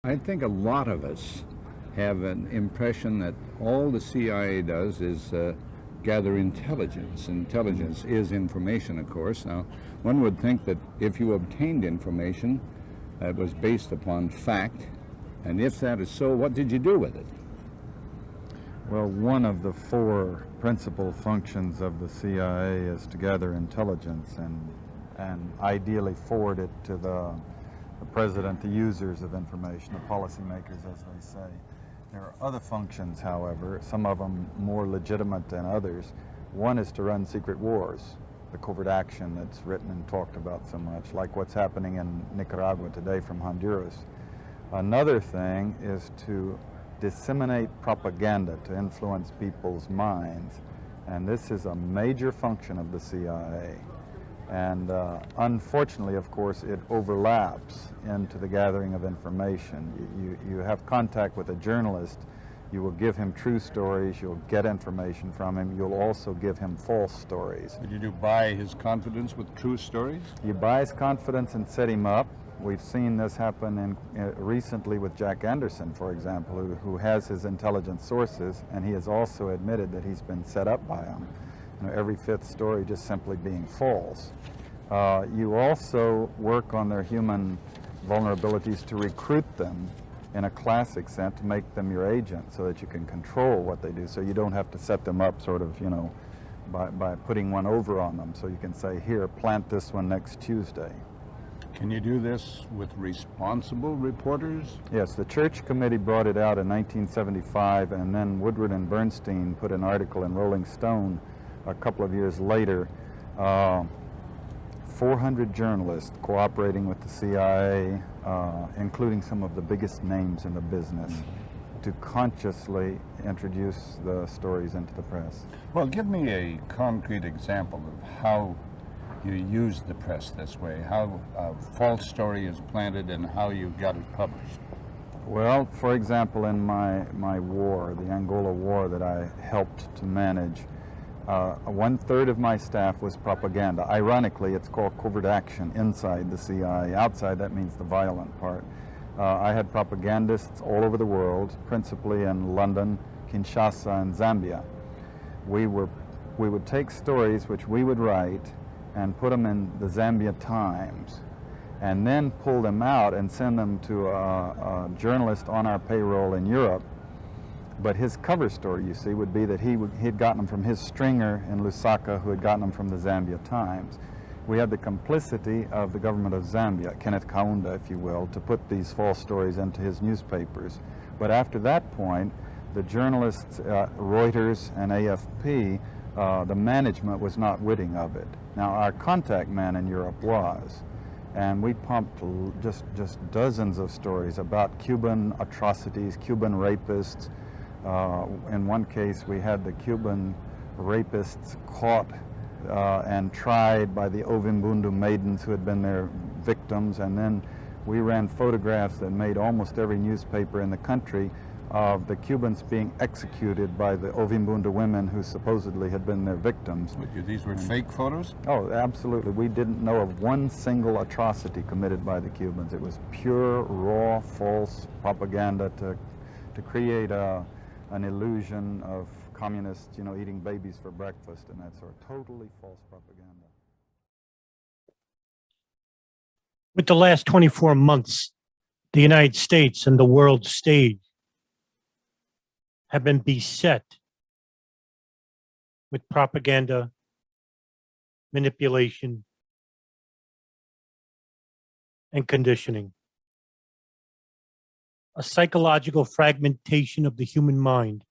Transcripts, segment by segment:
I think a lot of us have an impression that all the CIA does is gather intelligence. Intelligence is information, of course. Now, one would think that if you obtained information that was based upon fact, and if that is so, what did you do with it? Well, one of the four principal functions of the CIA is to gather intelligence and ideally forward it to the president, the users of information, the policymakers, as they say. There are other functions, however, some of them more legitimate than others. One is to run secret wars, the covert action that's written and talked about so much, like what's happening in Nicaragua today from Honduras. Another thing is to disseminate propaganda to influence people's minds, and this is a major function of the CIA. And unfortunately, of course, it overlaps into the gathering of information. You have contact with a journalist, you will give him true stories, you'll get information from him, you'll also give him false stories. Did you buy his confidence with true stories? You buy his confidence and set him up. We've seen this happen recently with Jack Anderson, for example, who has his intelligence sources, and he has also admitted that he's been set up by them. You know, every fifth story just simply being false. You also work on their human vulnerabilities to recruit them in a classic sense, to make them your agent so that you can control what they do, so you don't have to set them up sort of, you know, by putting one over on them. So you can say, here, plant this one next Tuesday. Can you do this with responsible reporters? Yes, the Church Committee brought it out in 1975, and then Woodward and Bernstein put an article in Rolling Stone a couple of years later, 400 journalists cooperating with the CIA, including some of the biggest names in the business, to consciously introduce the stories into the press. Well, give me a concrete example of how you use the press this way, how a false story is planted and how you got it published. Well, for example, in my war, the Angola War that I helped to manage, 1/3 of my staff was propaganda. Ironically, it's called covert action inside the CIA. Outside, that means the violent part. I had propagandists all over the world, principally in London, Kinshasa, and Zambia. We would take stories which we would write and put them in the Zambia Times, and then pull them out and send them to a journalist on our payroll in Europe. But his cover story, you see, would be that he'd gotten them from his stringer in Lusaka, who had gotten them from the Zambia Times. We had the complicity of the government of Zambia, Kenneth Kaunda, if you will, to put these false stories into his newspapers. But after that point, the journalists, Reuters and AFP, the management was not witting of it. Now, our contact man in Europe was, and we pumped just dozens of stories about Cuban atrocities, Cuban rapists. In one case, we had the Cuban rapists caught and tried by the Ovimbundu maidens who had been their victims, and then we ran photographs that made almost every newspaper in the country of the Cubans being executed by the Ovimbundu women who supposedly had been their victims. These were fake photos? Oh, absolutely. We didn't know of one single atrocity committed by the Cubans. It was pure, raw, false propaganda to create an illusion of communists, you know, eating babies for breakfast and that sort of totally false propaganda. With the last 24 months, the United States and the world stage have been beset with propaganda, manipulation, and conditioning. A psychological fragmentation of the human mind,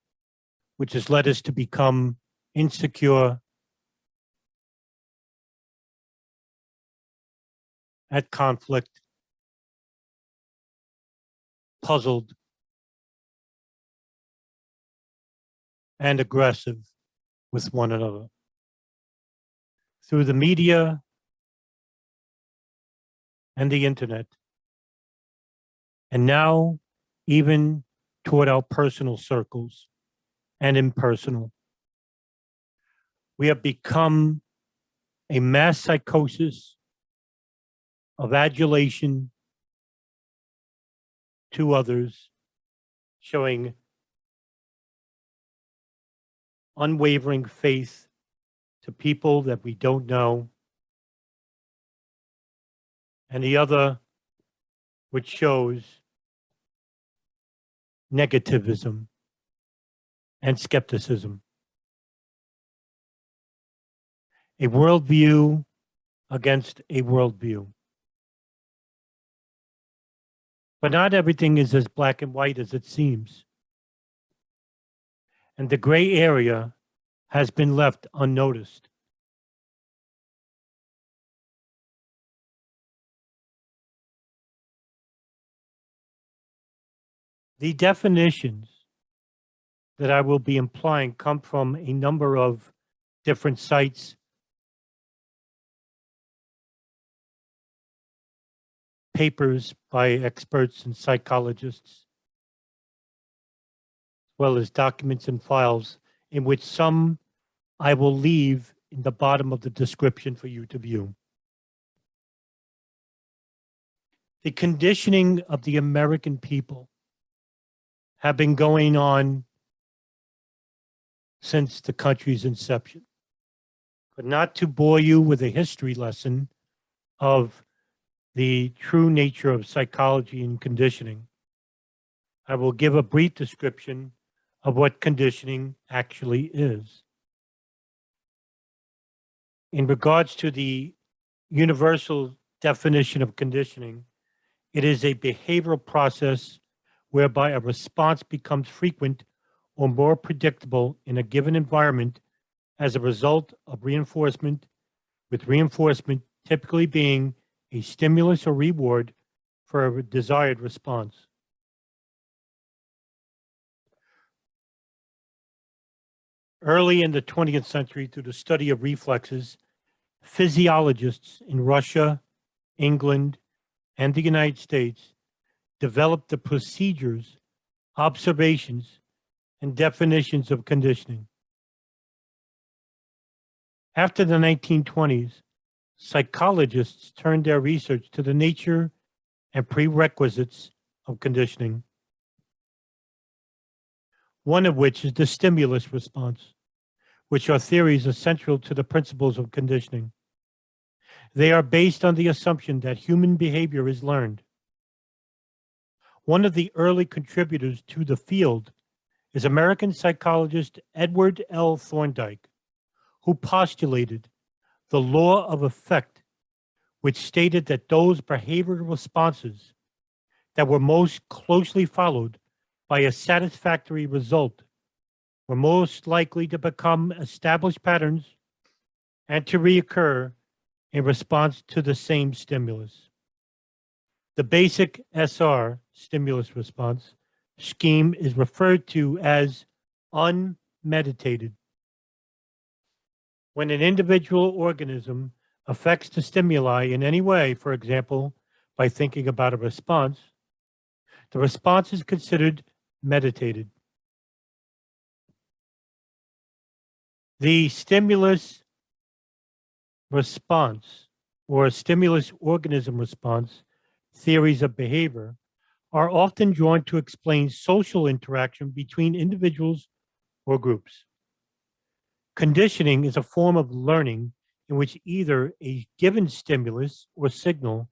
which has led us to become insecure, at conflict, puzzled, and aggressive with one another. Through the media and the internet, and now even toward our personal circles and impersonal, we have become a mass psychosis of adulation to others, showing unwavering faith to people that we don't know, and the other, which shows negativism and skepticism. A worldview against a worldview. But not everything is as black and white as it seems. And the gray area has been left unnoticed. The definitions that I will be implying come from a number of different sites, papers by experts and psychologists, as well as documents and files, in which some I will leave in the bottom of the description for you to view. The conditioning of the American people have been going on since the country's inception. But not to bore you with a history lesson of the true nature of psychology and conditioning, I will give a brief description of what conditioning actually is. In regards to the universal definition of conditioning, it is a behavioral process whereby a response becomes frequent or more predictable in a given environment as a result of reinforcement, with reinforcement typically being a stimulus or reward for a desired response. Early in the 20th century, through the study of reflexes, physiologists in Russia, England, and the United States developed the procedures, observations, and definitions of conditioning. After the 1920s, psychologists turned their research to the nature and prerequisites of conditioning, one of which is the stimulus response, which are theories essential to the principles of conditioning. They are based on the assumption that human behavior is learned. One of the early contributors to the field is American psychologist Edward L. Thorndike, who postulated the law of effect, which stated that those behavioral responses that were most closely followed by a satisfactory result were most likely to become established patterns and to reoccur in response to the same stimulus. The basic SR, stimulus response, scheme is referred to as unmeditated. When an individual organism affects the stimuli in any way, for example, by thinking about a response, the response is considered meditated. The stimulus response or stimulus organism response theories of behavior are often drawn to explain social interaction between individuals or groups. Conditioning is a form of learning in which either a given stimulus or signal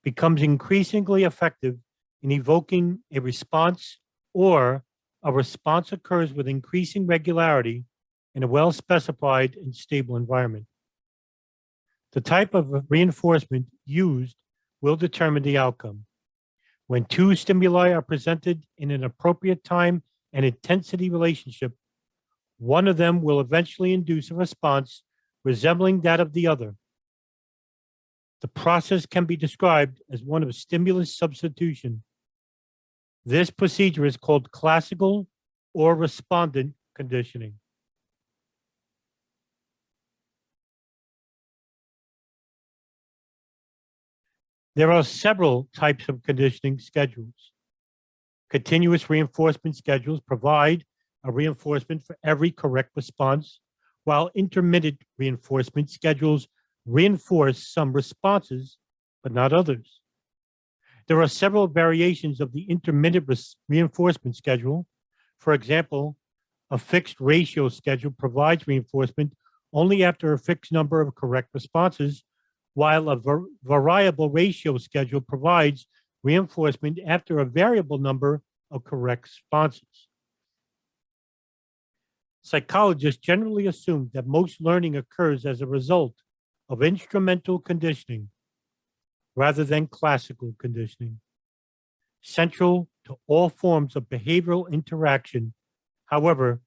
becomes increasingly effective in evoking a response, or a response occurs with increasing regularity in a well-specified and stable environment. The type of reinforcement used will determine the outcome. When two stimuli are presented in an appropriate time and intensity relationship, one of them will eventually induce a response resembling that of the other. The process can be described as one of stimulus substitution. This procedure is called classical or respondent conditioning. There are several types of conditioning schedules. Continuous reinforcement schedules provide a reinforcement for every correct response, while intermittent reinforcement schedules reinforce some responses, but not others. There are several variations of the intermittent reinforcement schedule. For example, a fixed ratio schedule provides reinforcement only after a fixed number of correct responses, while a variable ratio schedule provides reinforcement after a variable number of correct responses. Psychologists generally assume that most learning occurs as a result of instrumental conditioning rather than classical conditioning. Central to all forms of behavioral interaction, however,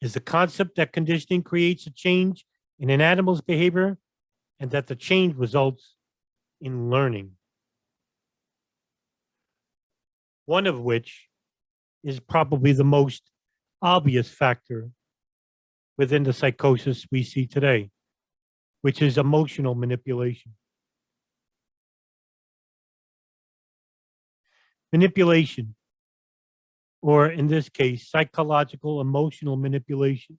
is the concept that conditioning creates a change in an animal's behavior and that the change results in learning. One of which is probably the most obvious factor within the psychosis we see today, which is emotional manipulation. Manipulation, or in this case, psychological emotional manipulation,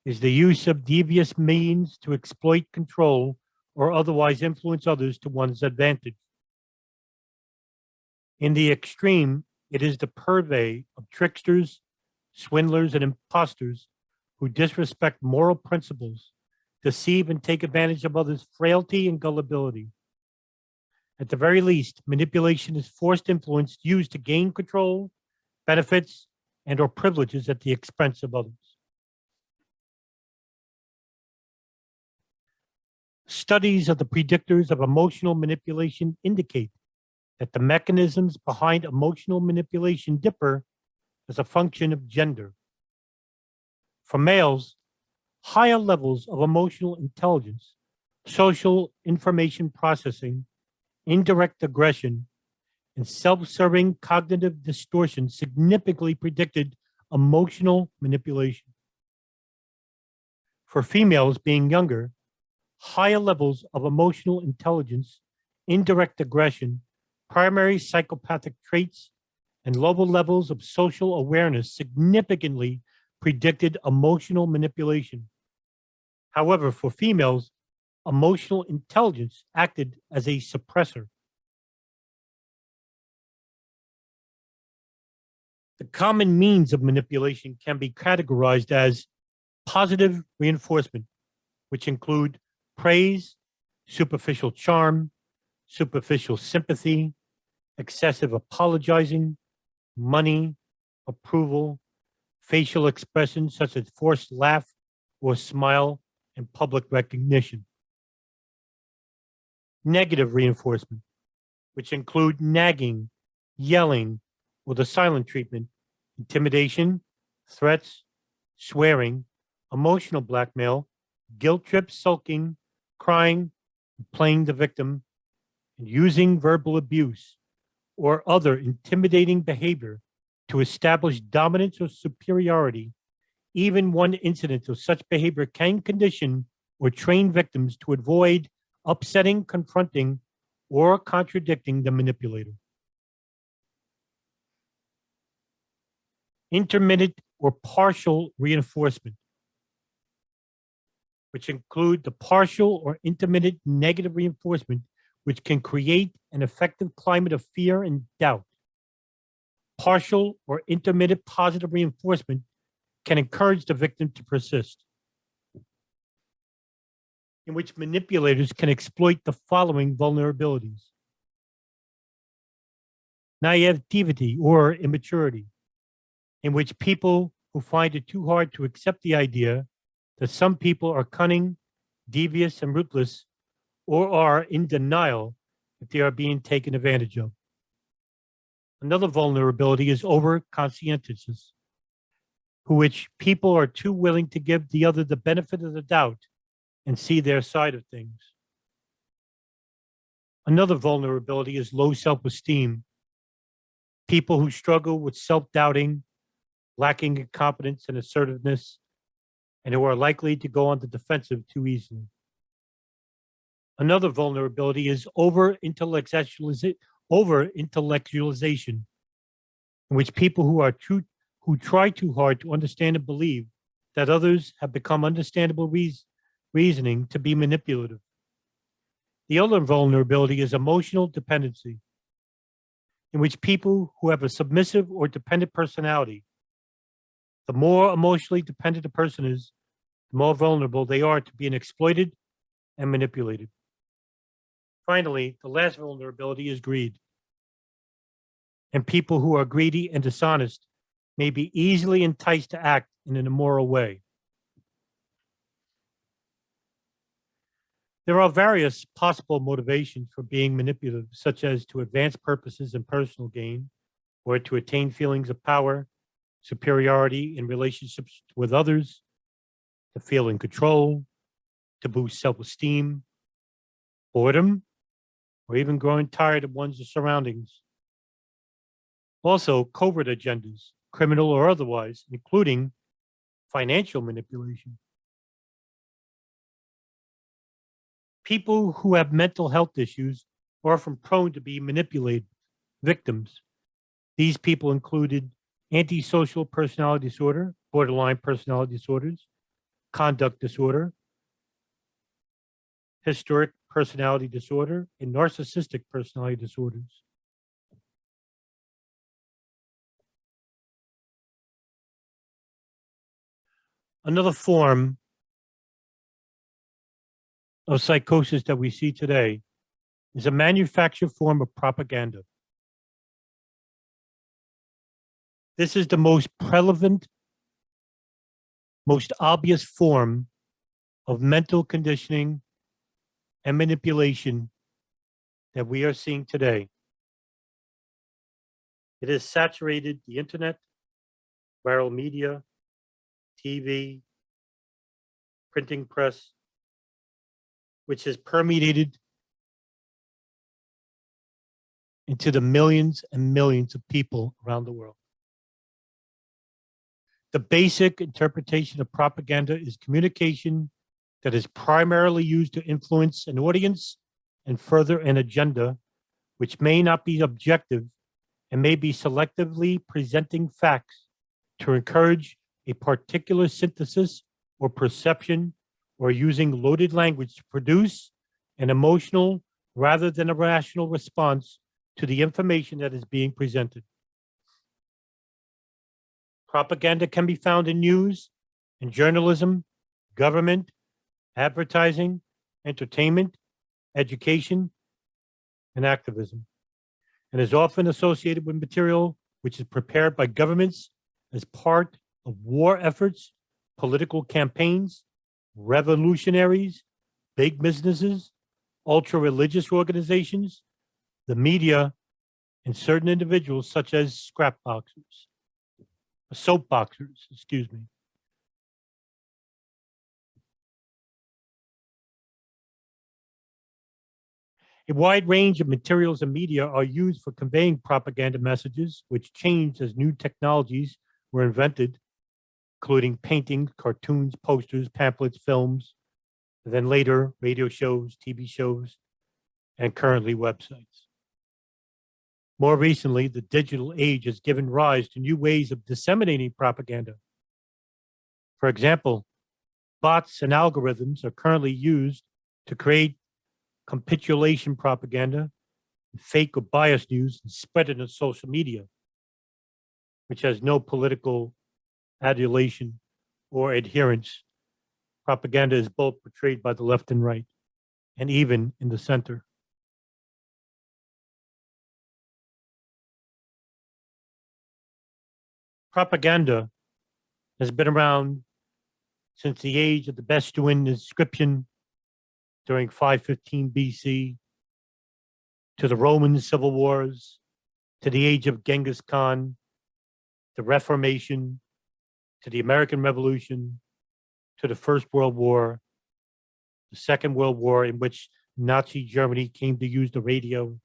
is the use of devious means to exploit, control, or otherwise influence others to one's advantage. In the extreme, it is the purvey of tricksters, swindlers, and impostors who disrespect moral principles, deceive and take advantage of others' frailty and gullibility. At the very least, manipulation is forced influence used to gain control, benefits, and or privileges at the expense of others. Studies of the predictors of emotional manipulation indicate that the mechanisms behind emotional manipulation differ as a function of gender. For males, higher levels of emotional intelligence, social information processing, indirect aggression, and self-serving cognitive distortion significantly predicted emotional manipulation. For females being younger, higher levels of emotional intelligence, indirect aggression, primary psychopathic traits, and lower levels of social awareness significantly predicted emotional manipulation. However, for females, emotional intelligence acted as a suppressor. The common means of manipulation can be categorized as positive reinforcement, which include praise, superficial charm, superficial sympathy, excessive apologizing, money, approval, facial expressions such as forced laugh or smile, and public recognition. Negative reinforcement, which include nagging, yelling, or the silent treatment, intimidation, threats, swearing, emotional blackmail, guilt trip, sulking, crying, playing the victim, and using verbal abuse or other intimidating behavior to establish dominance or superiority. Even one incident of such behavior can condition or train victims to avoid upsetting, confronting, or contradicting the manipulator. Intermittent or partial reinforcement, which include the partial or intermittent negative reinforcement, which can create an effective climate of fear and doubt. Partial or intermittent positive reinforcement can encourage the victim to persist, in which manipulators can exploit the following vulnerabilities: naivety or immaturity, in which people who find it too hard to accept the idea that some people are cunning, devious, and ruthless, or are in denial if they are being taken advantage of. Another vulnerability is over-conscientiousness, which people are too willing to give the other the benefit of the doubt and see their side of things. Another vulnerability is low self-esteem. People who struggle with self-doubting, lacking in confidence and assertiveness, and who are likely to go on the defensive too easily. Another vulnerability is over-intellectualization, in which people who try too hard to understand and believe that others have become understandable reasoning to be manipulative. The other vulnerability is emotional dependency, in which people who have a submissive or dependent personality, the more emotionally dependent a person is, the more vulnerable they are to being exploited and manipulated. Finally, the last vulnerability is greed. And people who are greedy and dishonest may be easily enticed to act in an immoral way. There are various possible motivations for being manipulative, such as to advance purposes and personal gain, or to attain feelings of power, superiority in relationships with others, to feel in control, to boost self-esteem, boredom, or even growing tired of one's surroundings. Also, covert agendas, criminal or otherwise, including financial manipulation. People who have mental health issues are often prone to be manipulated victims. These people included antisocial personality disorder, borderline personality disorders, conduct disorder, historic personality disorder, and narcissistic personality disorders. Another form of psychosis that we see today is a manufactured form of propaganda. This is the most prevalent, most obvious form of mental conditioning and manipulation that we are seeing today. It has saturated the internet, viral media, TV, printing press, which has permeated into the millions and millions of people around the world. The basic interpretation of propaganda is communication that is primarily used to influence an audience and further an agenda, which may not be objective and may be selectively presenting facts to encourage a particular synthesis or perception, or using loaded language to produce an emotional rather than a rational response to the information that is being presented. Propaganda can be found in news, in journalism, government, advertising, entertainment, education, and activism, and is often associated with material which is prepared by governments as part of war efforts, political campaigns, revolutionaries, big businesses, ultra-religious organizations, the media, and certain individuals such as soapboxers, excuse me. A wide range of materials and media are used for conveying propaganda messages, which changed as new technologies were invented, including paintings, cartoons, posters, pamphlets, films, and then later radio shows, TV shows, and currently websites. More recently, the digital age has given rise to new ways of disseminating propaganda. For example, bots and algorithms are currently used to create capitulation propaganda, fake or biased news, and spread it on social media, which has no political adulation or adherence. Propaganda is both portrayed by the left and right, and even in the center. Propaganda has been around since the age of the Bestuan inscription during 515 BC, to the Roman civil wars, to the age of Genghis Khan, the Reformation, to the American Revolution, to the First World War, the Second World War, in which Nazi Germany came to use the radio,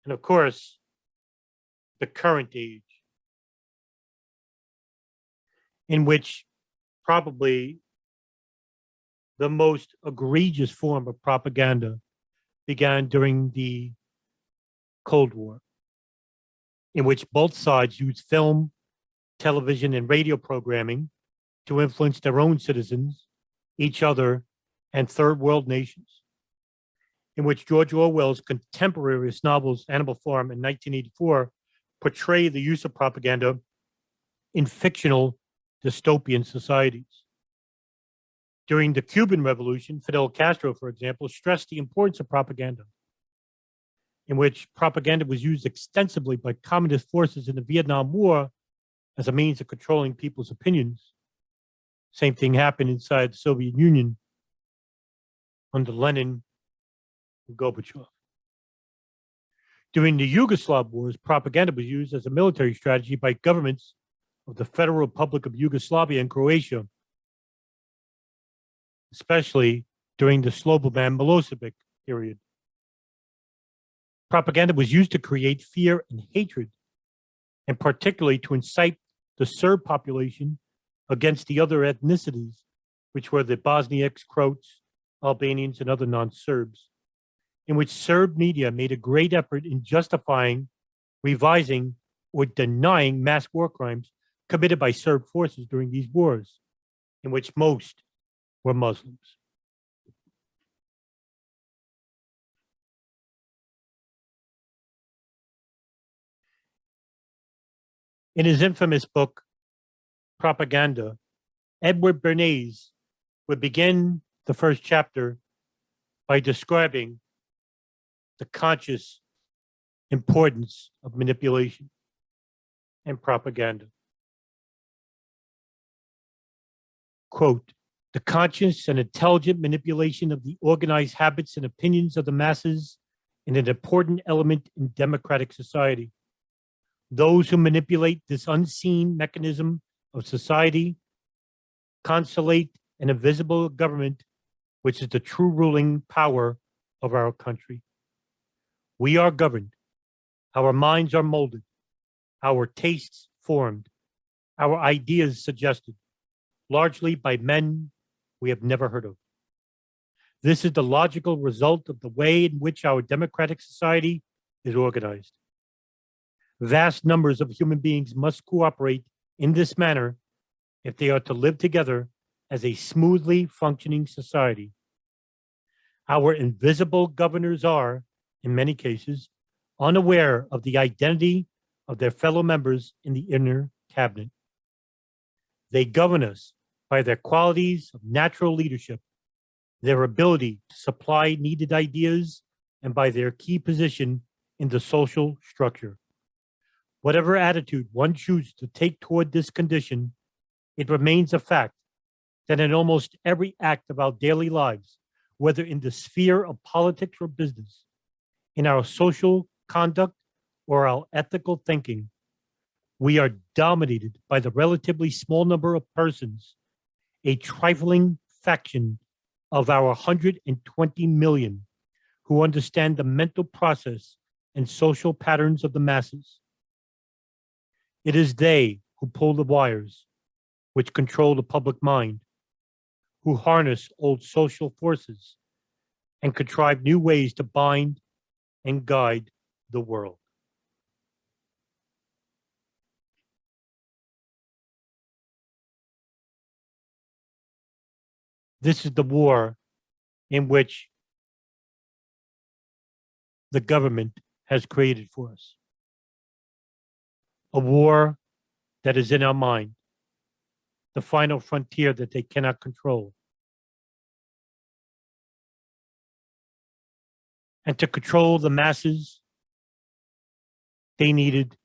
and of course, the current age, in which probably the most egregious form of propaganda began during the Cold War, in which both sides used film, television, and radio programming to influence their own citizens, each other, and third world nations. in which George Orwell's contemporaneous novels Animal Farm in 1984 portray the use of propaganda in fictional dystopian societies. During the Cuban Revolution, Fidel Castro, for example, stressed the importance of propaganda, in which propaganda was used extensively by communist forces in the Vietnam War as a means of controlling people's opinions. Same thing happened inside the Soviet Union under Lenin and Gorbachev. During the Yugoslav wars, propaganda was used as a military strategy by governments of the Federal Republic of Yugoslavia and Croatia, especially during the Slobodan Milosevic period. Propaganda was used to create fear and hatred, and particularly to incite the Serb population against the other ethnicities, which were the Bosniaks, Croats, Albanians, and other non-Serbs, in which Serb media made a great effort in justifying, revising, or denying mass war crimes committed by Serb forces during these wars, in which most were Muslims. In his infamous book, Propaganda, Edward Bernays would begin the first chapter by describing the conscious importance of manipulation and propaganda. Quote, the conscious and intelligent manipulation of the organized habits and opinions of the masses is an important element in democratic society. Those who manipulate this unseen mechanism of society consolidate an invisible government, which is the true ruling power of our country. We are governed, our minds are molded, our tastes formed, our ideas suggested, largely by men we have never heard of. This is the logical result of the way in which our democratic society is organized. Vast numbers of human beings must cooperate in this manner if they are to live together as a smoothly functioning society. Our invisible governors are, in many cases, unaware of the identity of their fellow members in the inner cabinet. They govern us by their qualities of natural leadership, their ability to supply needed ideas, and by their key position in the social structure. Whatever attitude one chooses to take toward this condition, it remains a fact that in almost every act of our daily lives, whether in the sphere of politics or business, in our social conduct or our ethical thinking, we are dominated by the relatively small number of persons, a trifling fraction of our 120 million, who understand the mental process and social patterns of the masses. It is they who pull the wires, which control the public mind, who harness old social forces and contrive new ways to bind and guide the world. This is the war in which the government has created for us. A war that is in our mind, the final frontier that they cannot control. And to control the masses, they needed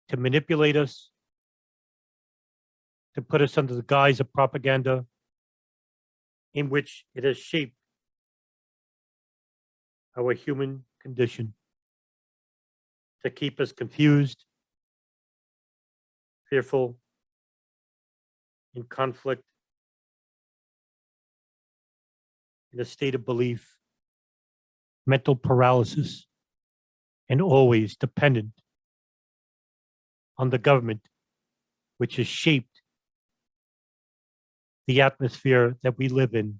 to manipulate us, to put us under the guise of propaganda, in which it has shaped our human condition, to keep us confused, fearful, in conflict, in a state of belief, mental paralysis, and always dependent on the government, which has shaped the atmosphere that we live in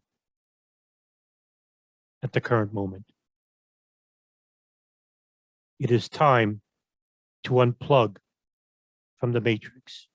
at the current moment. It is time to unplug from the matrix.